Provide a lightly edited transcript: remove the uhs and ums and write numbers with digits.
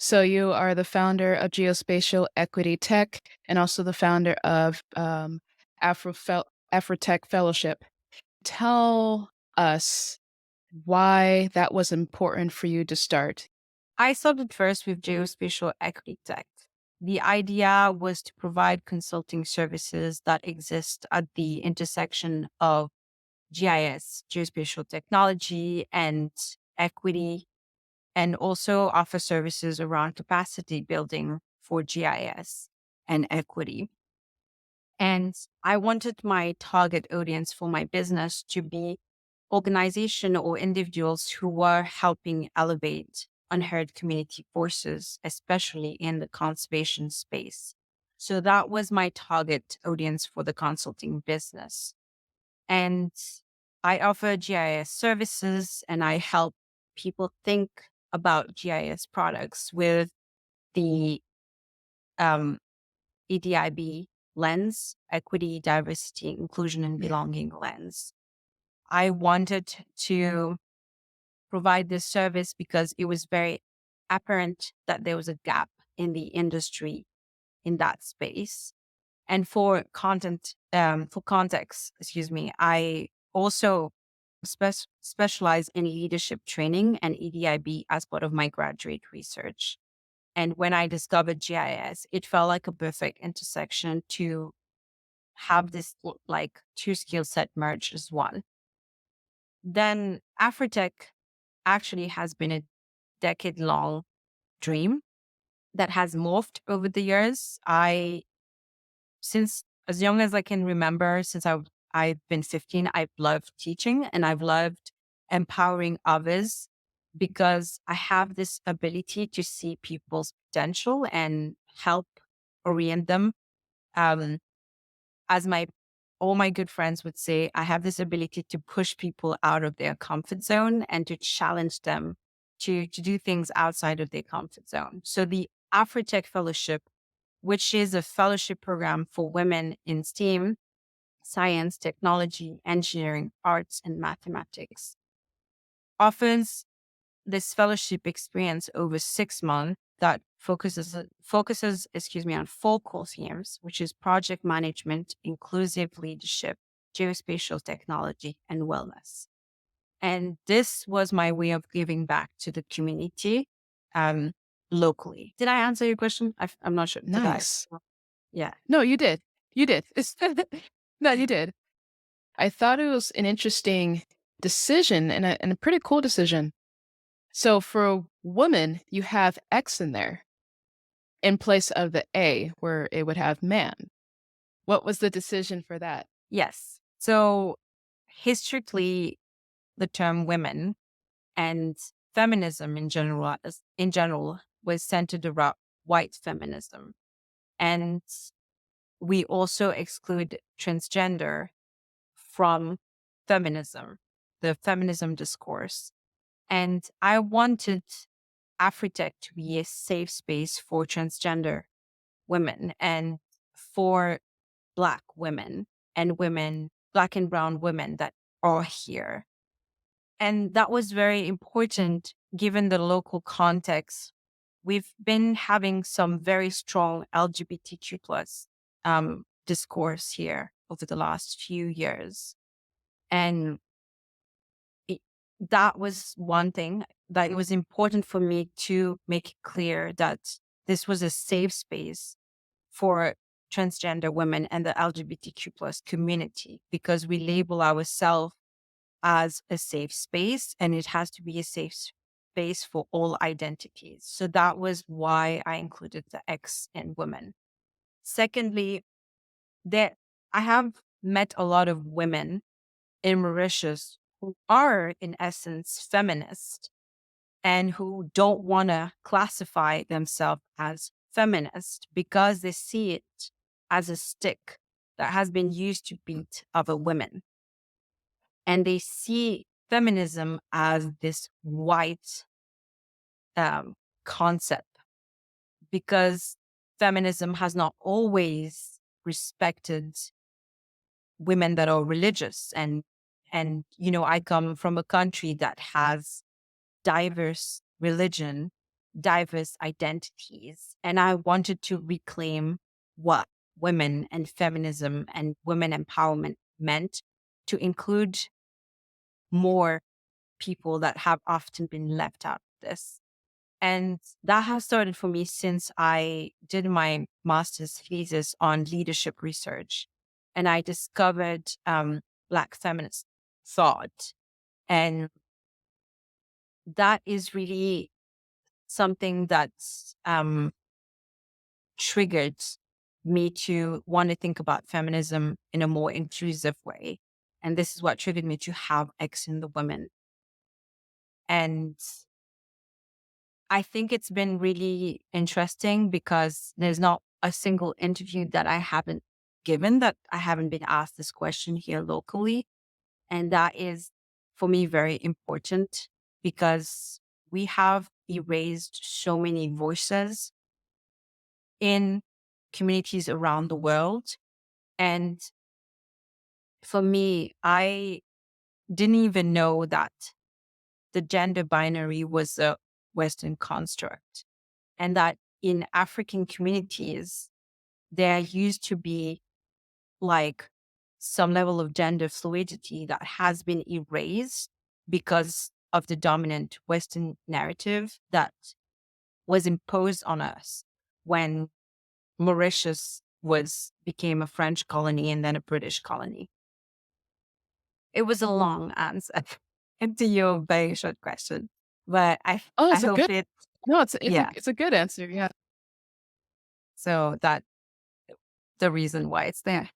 So you are the founder of Geospatial Equity Tech and also the founder of AfriTech Fellowship. Tell us why that was important for you to start. I started first with Geospatial Architect. The idea was to provide consulting services that exist at the intersection of GIS, geospatial technology, and equity, and also offer services around capacity building for GIS and equity. And I wanted my target audience for my business to be organization or individuals who were helping elevate unheard community forces, especially in the conservation space. So that was my target audience for the consulting business. And I offer GIS services and I help people think about GIS products with the um, EDIB lens, equity, diversity, inclusion, and belonging lens. I wanted to provide this service because it was very apparent that there was a gap in the industry in that space. And for context, I also specialize in leadership training and EDIB as part of my graduate research. And when I discovered GIS, it felt like a perfect intersection to have this like two skill set merged as one. Then AfriTech actually has been a decade long dream that has morphed over the years. Since as young as I can remember, since I've been 15, I've loved teaching and I've loved empowering others because I have this ability to see people's potential and help orient them. Um, as my all my good friends would say, I have this ability to push people out of their comfort zone and to challenge them to do things outside of their comfort zone. So the AfriTech Fellowship, which is a fellowship program for women in STEAM, science, technology, engineering, arts, and mathematics, offers this fellowship experience over 6 months that focuses on four core themes, which is project management, inclusive leadership, geospatial technology, and wellness. And this was my way of giving back to the community um, locally. Did I answer your question? I'm not sure. Did I? Nice. Yeah. No, you did. You did. No, you did. I thought it was an interesting decision and a pretty cool decision. So for woman, you have X in there in place of the A where it would have man. What was the decision for that? Yes. So historically, the term women and feminism in general was centered around white feminism. And we also exclude transgender from feminism, the feminism discourse. And I wanted AfriTech to be a safe space for transgender women and for Black women and women, Black and Brown women that are here. And that was very important given the local context. We've been having some very strong LGBTQ plus discourse here over the last few years. And it, that was one thing that it was important for me to make it clear that this was a safe space for transgender women and the LGBTQ plus community because we label ourselves as a safe space and it has to be a safe space for all identities. So that was why I included the X in women. Secondly, there I have met a lot of women in Mauritius who are in essence feminist and who don't want to classify themselves as feminist because they see it as a stick that has been used to beat other women. And they see feminism as this white concept because feminism has not always respected women that are religious and I come from a country that has diverse religion diverse identities. And I wanted to reclaim what women and feminism and women empowerment meant, to include more people that have often been left out of this. And that has started for me since I did my master's thesis on leadership research. And I discovered Black feminist thought. And that is really something that's triggered me to want to think about feminism in a more inclusive way. And this is what triggered me to have X in the Women. And I think it's been really interesting because there's not a single interview that I haven't given that I haven't been asked this question here locally. And that is, for me, very important because we have erased so many voices in communities around the world. And for me, I didn't even know that the gender binary was a Western construct, and that in African communities, there used to be like some level of gender fluidity that has been erased because of the dominant Western narrative that was imposed on us when Mauritius became a French colony and then a British colony. It was a long answer to your very short question, but Oh, I it's a hope good it. no, Yeah. it's a good answer, yeah. So that the reason why it's there.